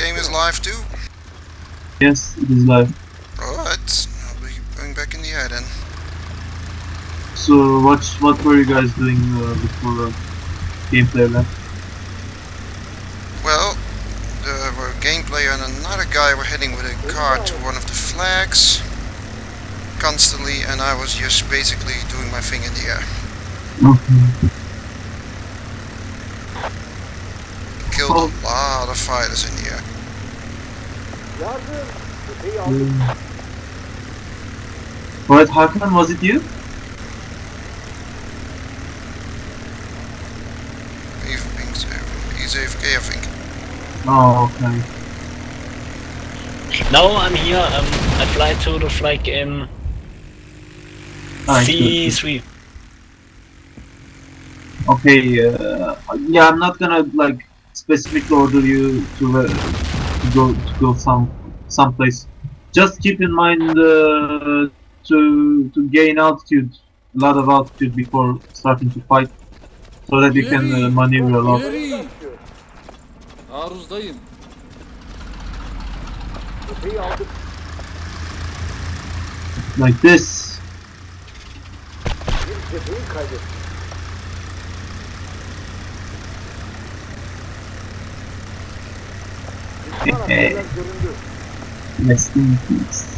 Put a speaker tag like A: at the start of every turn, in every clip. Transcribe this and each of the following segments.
A: game is live too?
B: Yes, it is live.
A: Alright, I'll be going back in the air then.
B: So what were you guys doing before gameplay left?
A: Well, there were a gameplay and another guy were heading with a car to one of the flags constantly, and I was just basically doing my thing in the air.
B: Okay.
A: Killed a lot of fighters in the air.
B: What, Hakan, was it you?
A: He's AFK, I think.
B: Oh, okay.
C: No, I'm here. I fly to the flag in C3.
B: Okay, yeah, I'm not gonna like specifically order you to go someplace. Just keep in mind to gain altitude, a lot of altitude before starting to fight, so that you can maneuver a lot.
D: İleri. Arızdayım.
B: Like this. Rest in peace.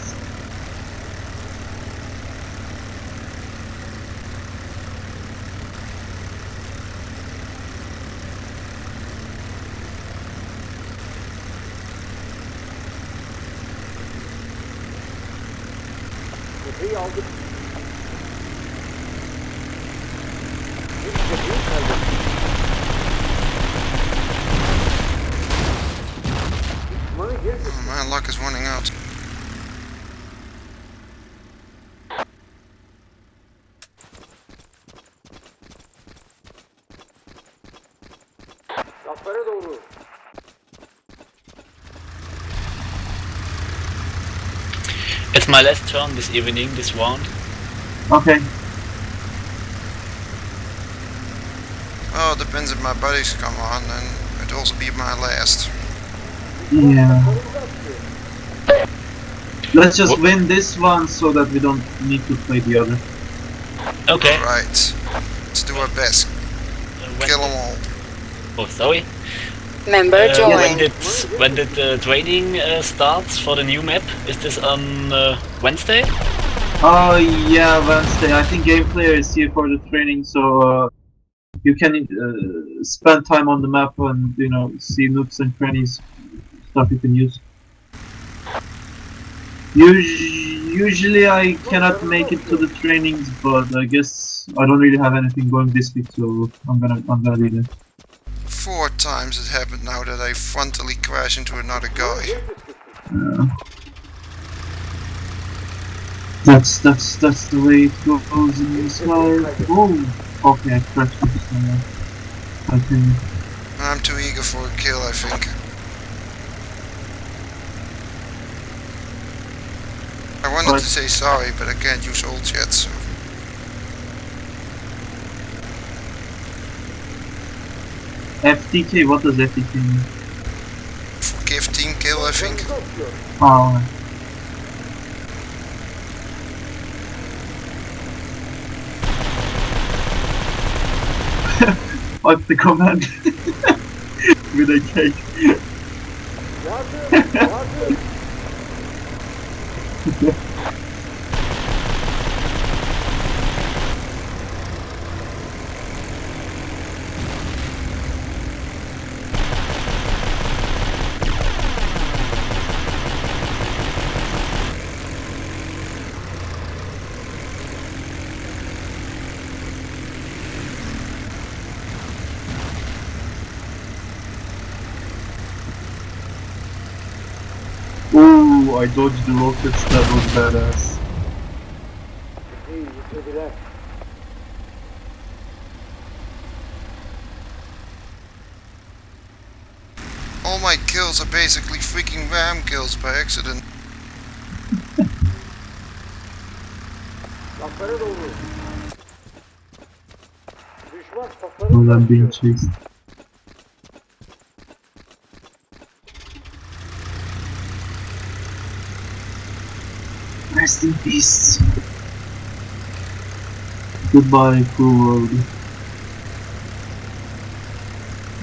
A: My luck is running out.
C: It's my last turn this evening, this round.
B: Okay.
A: Oh, depends if my buddies come on, and it'll also be my last.
B: Yeah. Let's just win this one so that we don't need to play the other.
C: Okay.
A: Alright, let's do our best. Kill them all.
C: Oh, sorry.
E: Member joined.
C: When did the training starts for the new map? Is this on Wednesday?
B: Oh yeah, Wednesday. I think Game Player is here for the training, so you can spend time on the map and see nooks and crannies, stuff you can use. Usually I cannot make it to the trainings, but I guess I don't really have anything going this week, so I'm gonna be there.
A: 4 times it happened now that I frontally crash into another guy.
B: That's the way it goes in this life. Oh, okay, I crashed into someone. I can.
A: I'm too eager for a kill, I think. I wanted to say sorry, but I can't use old chat, so...
B: FTK, what does FTK mean?
A: Forgive team kill, I think.
B: Oh. What's the command? With a cake. Ooh, I dodged the rockets, that was badass.
A: All my kills are basically freaking ram kills by accident.
B: Well, I'm being chased. Rest in peace. Goodbye, cruel world.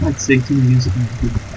B: I'd say 2 million seconds.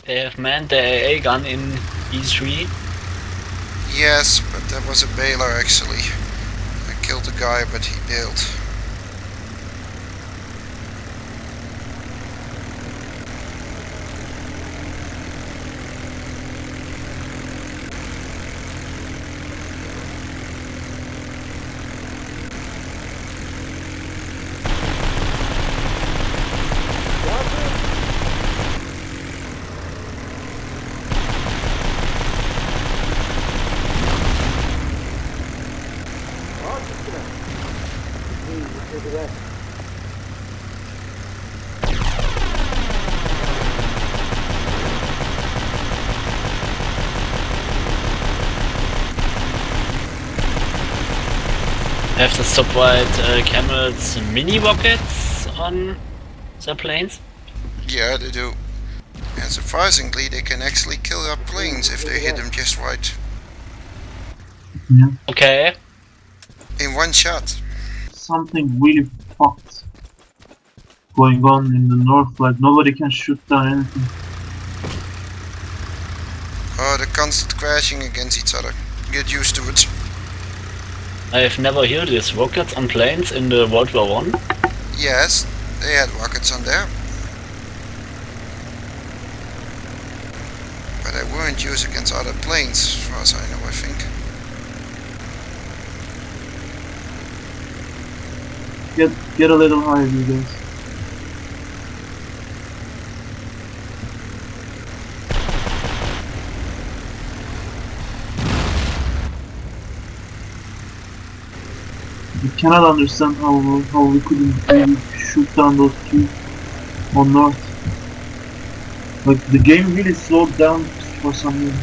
C: They have manned the AA gun in E3.
A: Yes, but that was a bailer actually. I killed the guy, but he bailed.
C: Have the stop-white camels mini rockets on their planes?
A: Yeah, they do. And surprisingly, they can actually kill our planes if they hit them just right.
B: Yeah.
C: Okay.
A: In one shot.
B: Something really fucked going on in the north. Like nobody can shoot down anything.
A: Oh, the constant crashing against each other. Get used to it.
C: I've never heard these rockets on planes in the World War I.
A: Yes, they had rockets on there. But they weren't used against other planes, as far as I know, I think.
B: Get a little higher, you guys. I cannot understand how we couldn't really shoot down those two on north. Like the game really slowed down for some reason.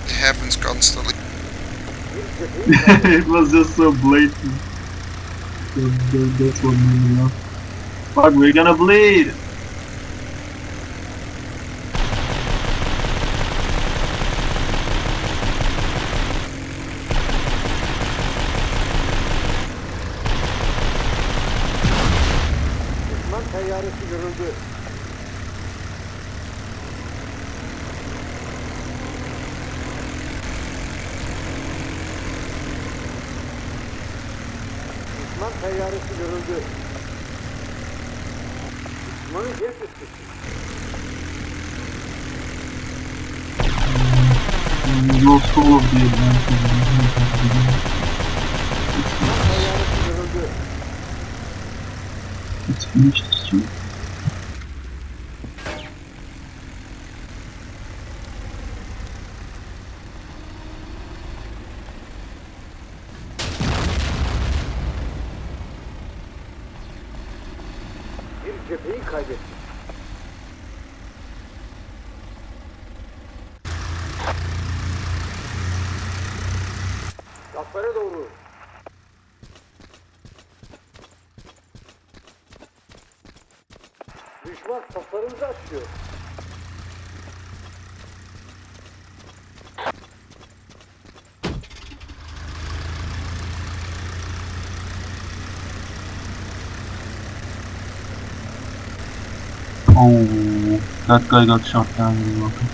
A: It happens constantly.
B: It was just so blatant. That's what made me laugh. Fuck, we're gonna bleed!
D: seyyaresi görüldü. Düşmanı jet üstü.
B: Lost all of the advances.
D: Düşman seyyaresi görüldü.
B: It's finished too.
D: Bir cepheyi kaybettik. Gaflara doğru. Düşman saflarımızı açıyor.
B: Oh, that guy got shot down in the rocket.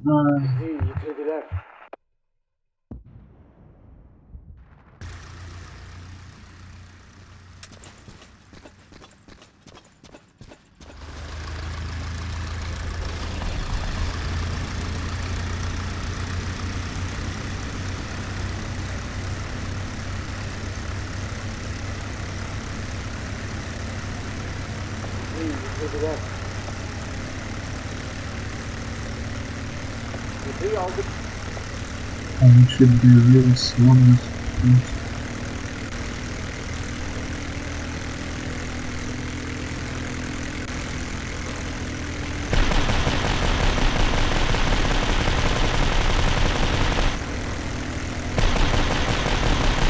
D: Bizi yitirdiler. Bizi yitirdiler. Cepheyi aldık.
B: And it should be really slow.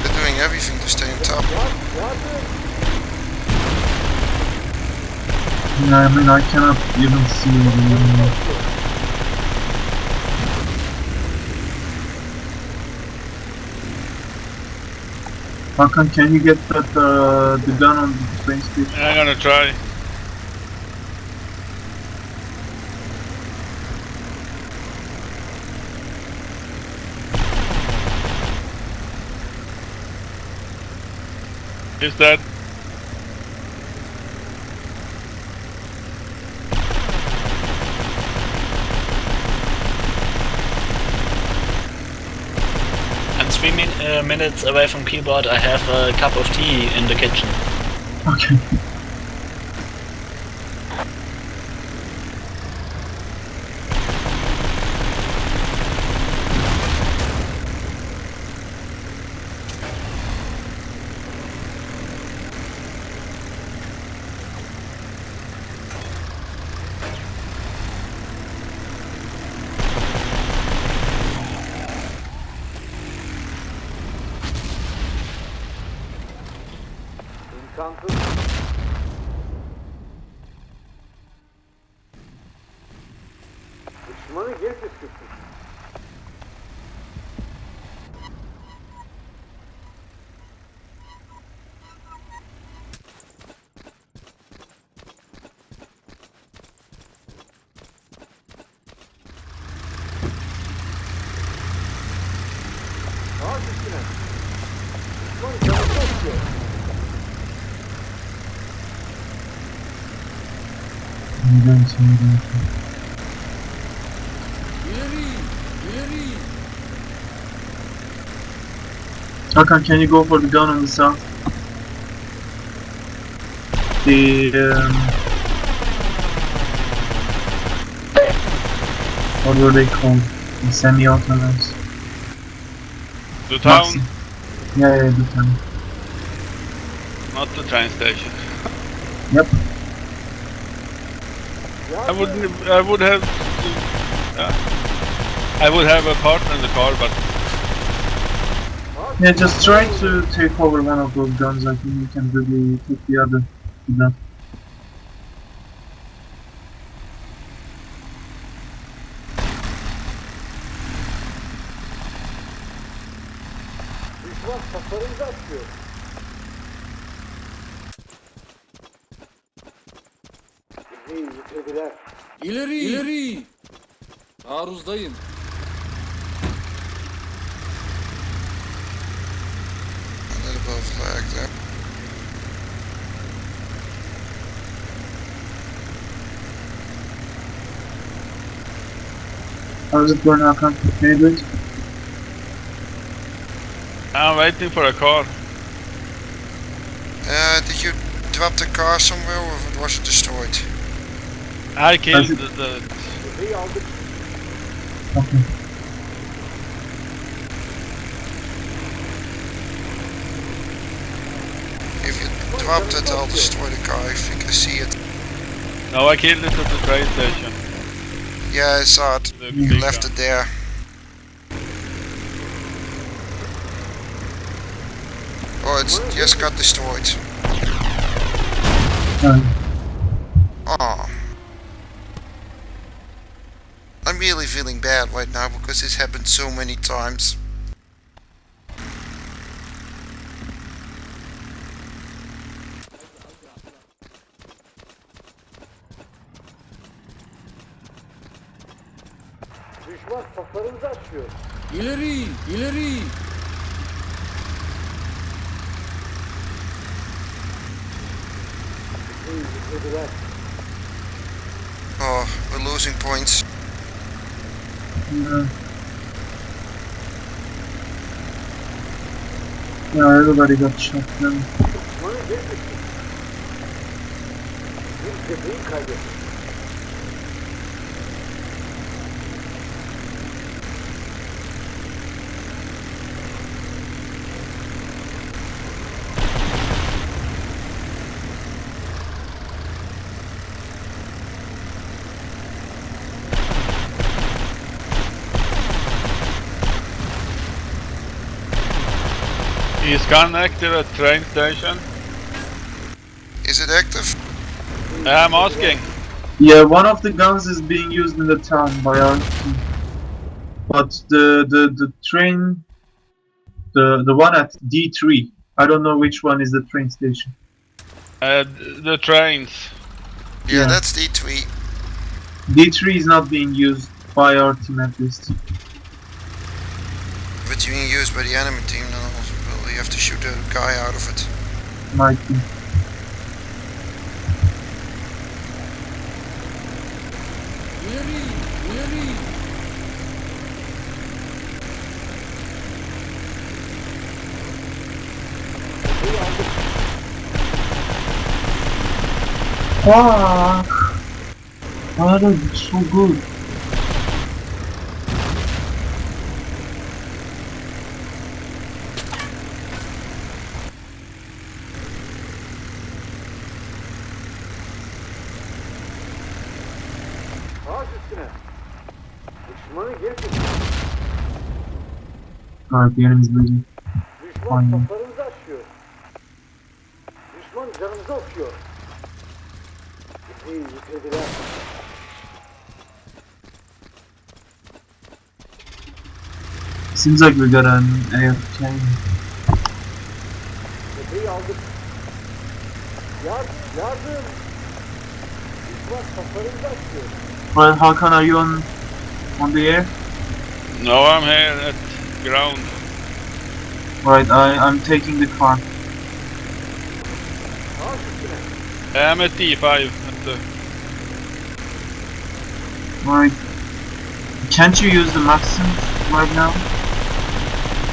A: They're doing everything to stay on top.
B: Yeah, I mean, I cannot even see the Hakan, can you get that the gun on the train station?
F: I'm gonna try. Is that?
C: I'm 3 minutes away from keyboard. I have a cup of tea in the kitchen.
B: Okay.
D: İmkansız. Düşmanı yer püskürttük. Ağaç üstüne. Düşman canını istiyor.
B: I'm going to Hakan, can you go for the gun on the south? What were they called? The semi-autos?
F: The town,
B: Maxi. Yeah, the town.
F: not the train station.
B: Yep.
F: I would have a partner in the car, but
B: Yeah, just try to take over one of those guns. I think you can really take the other.
D: Düşman tasarımcı atıyor. Bizi yitirdiler.
G: İleri! İleri! Taarruzdayım.
A: A little bit of lag there.
B: How's it going, Hakan? Can you do it?
F: I'm waiting for a car.
A: Did you drop the car somewhere or was it destroyed?
F: I killed
B: it.
F: the
D: Bizi aldık.
B: Okay.
A: If you dropped it, I'll destroy the car. I think I see it.
F: No, I killed it at the train station.
A: Yeah, I saw it.
F: The
A: You
F: big
A: left
F: one.
A: it there. Oh, it's just got destroyed. Oh. I'm really feeling bad right now because this happened so many times.
D: Düşman tasarımcı atıyor.
G: İleri! İleri!
D: Bizi yitirdiler.
A: Oh, we're losing points.
B: Yeah, everybody got shot down.
D: Düşmanı geçti. Bir cepheyi kaybetti.
F: Is gun active at train station?
A: Is it active?
F: I'm asking.
B: Yeah, one of the guns is being used in the town by our team. But the train, the one at D3, I don't know which one is the train station.
F: The trains.
A: Yeah,
B: Yeah.
A: that's D3.
B: D3 is not being used by our team at least.
A: If it's being used by the enemy team, then well, you have to shoot the guy out of it.
B: Might be.
G: İleri! İleri!
D: Bizi aldık.
B: Fuck! Oh, that's so good.
D: Ağaç üstüne. Düşmanı geçti.
B: Alright, the enemy's losing.
D: Düşman
B: Aynen.
D: tasarımcı açıyor. Düşman canımızı okuyor. Bizi yitirdiler.
B: Seems like we got an AFK.
D: Cepheyi aldık. Yardım! Düşman tasarımcı açıyor.
B: Well, Hakan, are you on the air?
F: No, I'm here at ground.
B: Right, I'm taking the car.
D: Ağaç üstüne.
F: I'm at D5 at the
B: Right. Can't you use the Maxim right now?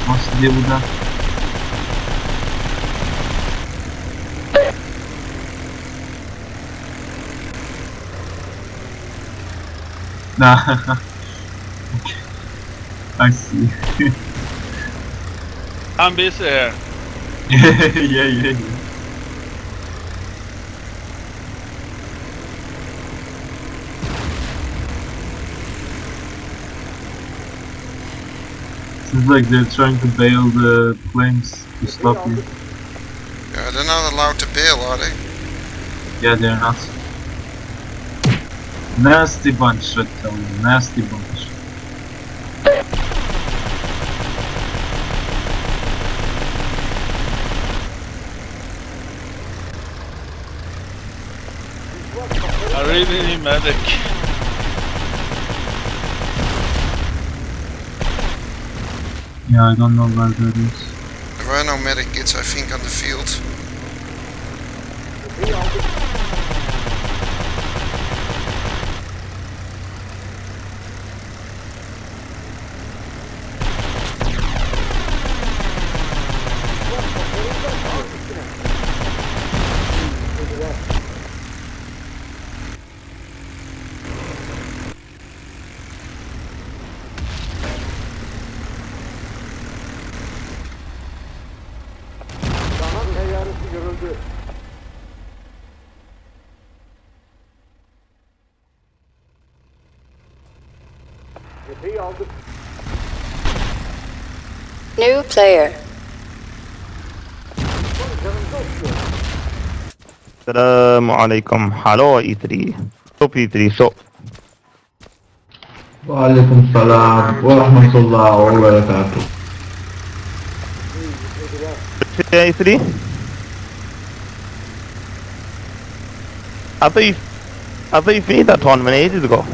B: What's the deal with that? Nah. Okay. I see.
F: I'm busy here.
B: yeah. Seems like they're trying to bail the planes to stop you.
A: Yeah, they're not allowed to bail, are they?
B: Yeah, they're not. Nasty bunch, I tell you. Nasty bunch.
F: medic.
B: Yeah, I don't know where that is.
A: There were no medic kits, I think, on the field.
D: Tepeyi aldık. Kanat teyyaresi görüldü. Tepeyi aldık.
E: New player.
D: Canımızı okuyor.
H: السلام عليكم هلو E3 سوب E3 سوب
I: وعليكم السلام ورحمة الله وبركاته.
H: E3 I thought you made that tournament ages ago.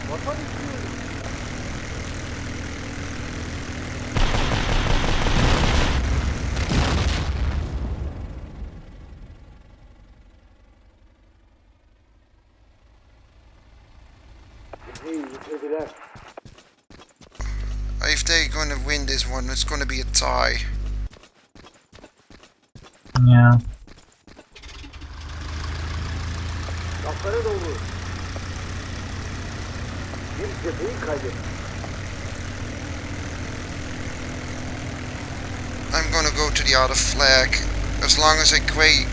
D: Vatan istiyoruz. Tepeyi yüklediler.
A: If they're gonna win this one, it's gonna be a tie.
B: Yeah.
D: Laflara doğru. Bir tepeyi kaybettik.
A: I'm gonna go to the other flag. As long as I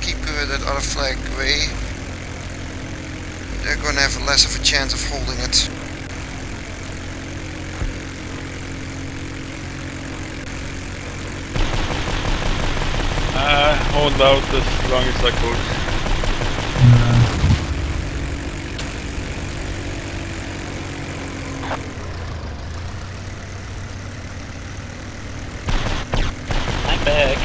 A: keep that other flag gray, they're gonna have less of a chance of holding it.
F: Hold out as long as I could.
C: I'm back.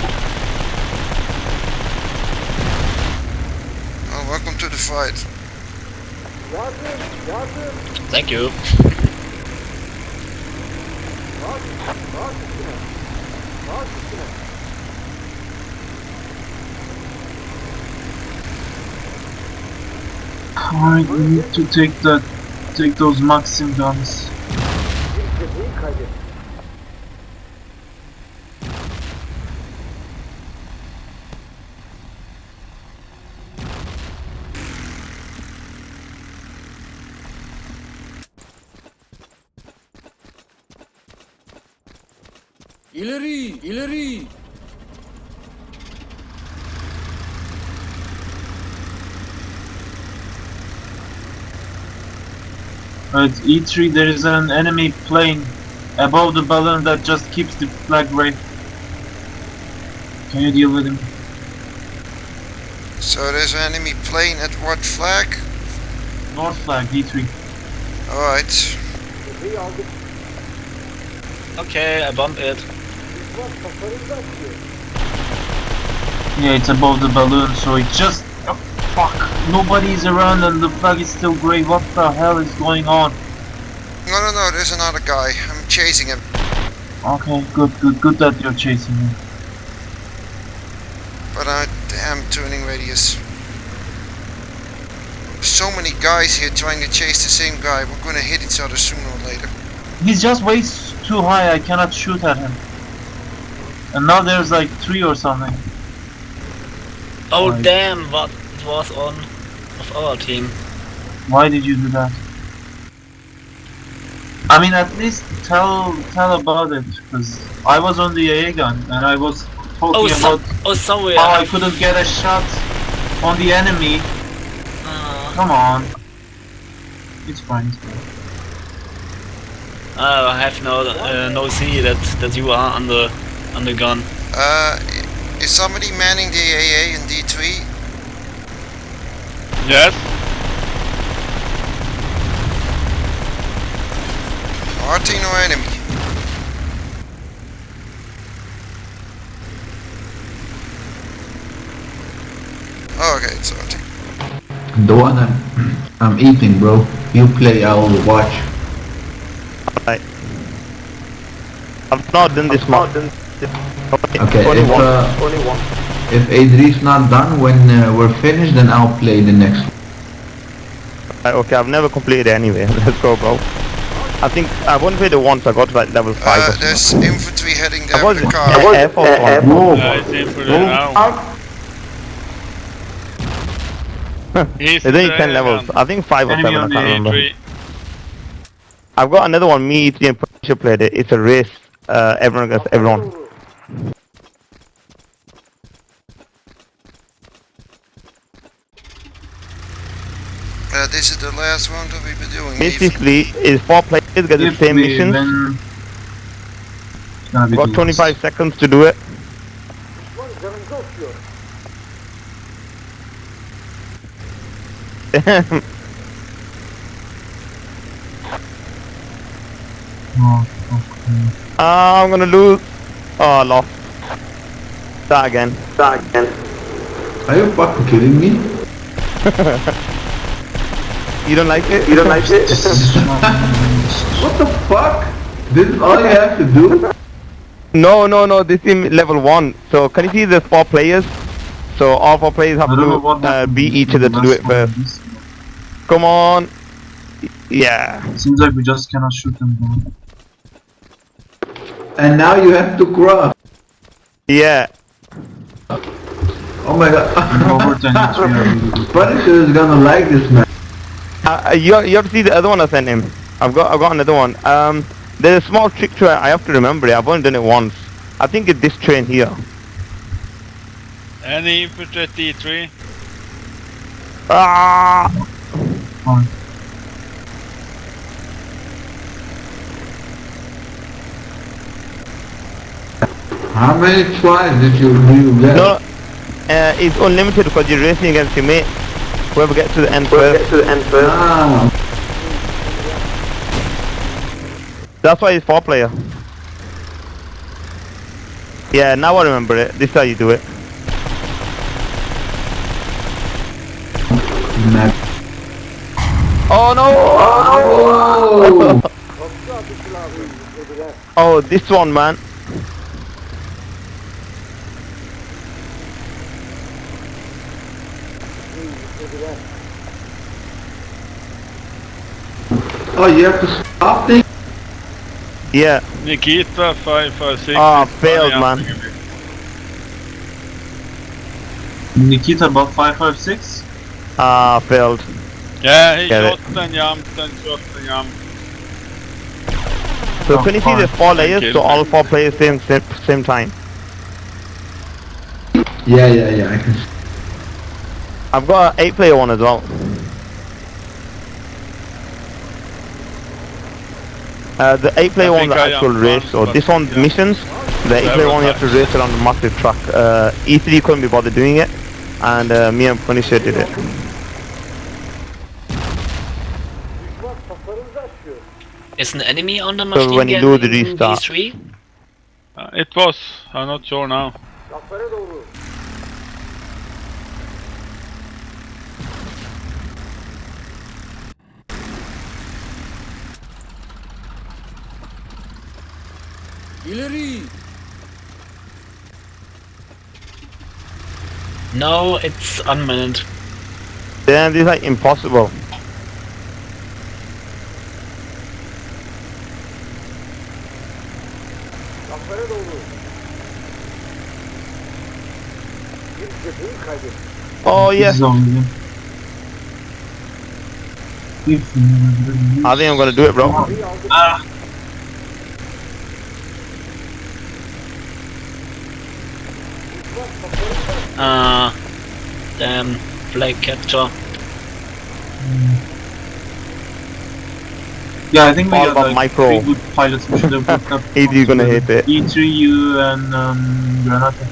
A: Well, welcome to the fight.
D: Yardım, yardım.
C: Thank you.
D: Rahat, rahat üstüne. Rahat üstüne.
B: Alright, we need to take those Maxim guns.
D: Bir tepeyi kaybettik.
G: İleri, ileri.
B: At E3, there is an enemy plane above the balloon that just keeps the flag right. Can you deal with him?
A: So there's an enemy plane at what flag?
B: North flag, E3.
A: Alright.
D: Tepeyi aldık.
C: Okay, I bump it.
D: Düşman tasarımda atıyor.
B: Yeah, it's above the balloon, so it just... Oh, fuck! Nobody's around and the flag is still grey. What the hell is going on?
A: No, there's another guy. I'm chasing him.
B: Okay, good that you're chasing him.
A: But damn tuning radius. So many guys here trying to chase the same guy. We're gonna hit each other sooner or later.
B: He's just way too high, I cannot shoot at him. And now there's like 3 or something.
C: Oh
B: Right.
C: damn, what it was on of our team.
B: Why did you do that? I mean, at least tell about it, because I was on the AA gun and I was talking about
C: Sorry.
B: how I couldn't get a shot on the enemy. Come on. It's fine, it's fine.
C: I have no see that you are on the gun.
A: Is somebody manning the AA in D3?
F: Yes.
A: Our team or enemy? Oh, okay, it's Artie.
I: The one I'm eating, bro. You play, I'll watch.
H: Right. I've not done this much.
I: Okay,
H: Only one.
I: if Adri's not done when we're finished, then I'll play the next one.
H: Right, okay, I've never completed it anyway. Let's go, bro. I think I've only played it once. I got to like level 5 or
A: There's
H: something.
A: infantry heading
H: I
A: there
H: was
A: with a car.
H: Air Force One.
I: Whoa!
F: It's in for the now. He's
H: There's only
F: there,
H: 10 levels. I think 5 or
B: Enemy
H: 7, I
B: on
H: can't
B: the
H: remember.
F: E3.
H: I've got another one, me, E3 and Punisher played it. It's a race. Everyone against everyone.
A: This is the last one that we've been doing.
H: Basically, it's 4 players get the
B: If
H: same
B: we
H: missions.
B: win, it's gonna be
H: Got
B: the
H: 25 seconds to do it.
B: Oh, okay.
H: I'm gonna lose. Oh, I lost. Start again.
I: Are you fucking kidding me?
H: You don't like it?
I: What the fuck? This is all you have to do?
H: No. This is level 1. So can you see there's 4 players? So all 4 players have
B: I don't know what
H: to
B: happened
H: beat each
B: in the
H: other to do
B: last
H: it
B: one.
H: first. Come on. Yeah.
B: Seems like we just cannot shoot them down.
I: And now you have to cross.
H: Yeah.
I: Oh my god.
B: Robert and E3 are really good.
I: Punisher is gonna like this, man.
H: You have to see the other one I sent him. I've got another one. There's a small trick to it. I have to remember it. I've only done it once. I think it's this train here.
F: Any infantry at E3?
H: Ah!
B: Fine.
I: How many tries do you get?
H: No, it's unlimited because you're racing against your mate. Whoever gets to the end first.
I: Ah,
H: That's why it's 4 player. Yeah, now I remember it. This is how you do it.
I: man.
H: Oh no!
I: Oh!
H: Oh, this one, man.
I: Oh, you have to stop things?
H: Yeah.
F: Nikita 556.
H: Ah, failed, man.
B: Nikita about 556?
H: Ah, failed.
F: Yeah, he
H: Get it.
F: shot and jumped and shot and jumped.
H: So
B: Oh,
H: can you see
B: fine.
H: there's 4 layers,
F: Thank
H: so
F: you.
H: all 4 players same time.
I: Yeah, I can see.
H: I've got an 8 player one as well. The 8 player
F: I
H: one's the
F: think I
H: actual
F: am
H: race,
F: one,
H: so
F: but
H: this one's
F: yeah.
H: missions. The 8 player one you have to race around a massive track. E3 couldn't be bothered doing it, and me and Punisher did it.
C: Is an enemy on the
H: So
C: machine
H: when you
C: gun
H: do the
C: in
H: restart.
C: D3?
F: It was. I'm not sure now.
D: Zafere doğru.
G: İleri.
C: No, it's unmanned.
H: Then this is like impossible.
D: Zafere doğru. Bir cepheyi kaybettik.
H: Oh yeah.
B: This is only game. If we
H: I think I'm gonna do it, bro.
D: Maviyi aldık.
B: Ah,
C: Damn, flag capture.
B: yeah, I think we
H: All
B: got
H: about
B: like
H: micro.
B: 3 good pilots. We should have hooked up.
H: E3 gonna hate it.
B: E3, you and Granata.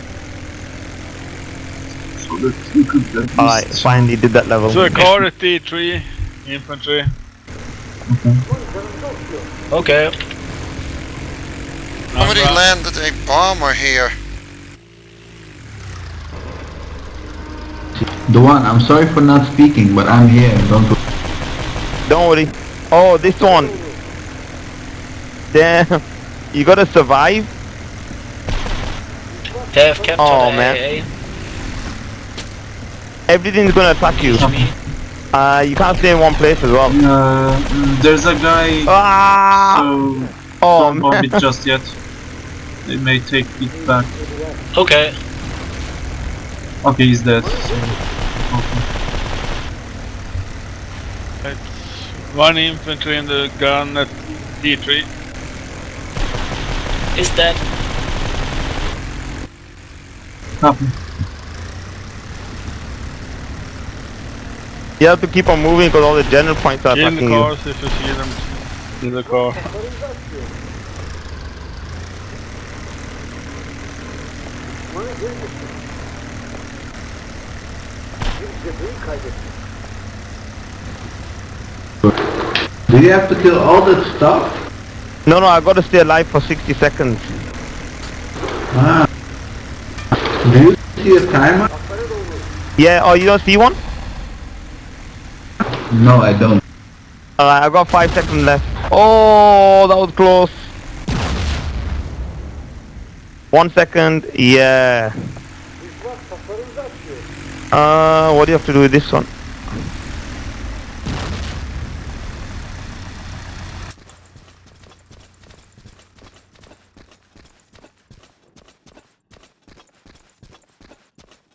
B: So that we could at least...
H: Alright, finally did that level.
F: So a car at D3, infantry.
B: Okay.
C: Okay.
A: Somebody landed a bomber here.
I: The one, I'm sorry for not speaking, but I'm here,
H: Don't worry. Oh, this one. Damn. You gotta survive.
C: They have captured
H: Oh,
C: the
H: man.
C: AA.
H: Everything's gonna attack you.
C: Me.
H: You can't stay in one place as well.
B: There's a guy,
H: Ah!
B: so
H: Oh,
B: don't bomb it
H: man.
B: just yet. They may take it back.
C: Okay.
B: Okay, he's dead. Okay.
F: It's one infantry in the gun at D3.
C: Is that?
B: Copy.
H: You have to keep on moving because all the general points are
F: In the
H: attacking you.
F: cars if you see them in the car.
I: Do you have to kill all that stuff?
H: No, I gotta stay alive for 60 seconds.
I: Ah. Do you see a timer?
H: Yeah, oh, you don't see one?
I: No, I don't.
H: Alright, I've got 5 seconds left. Oh, that was close. 1 second, yeah. What do you have to do with this one?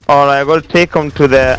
H: Alright, I gotta take them to the,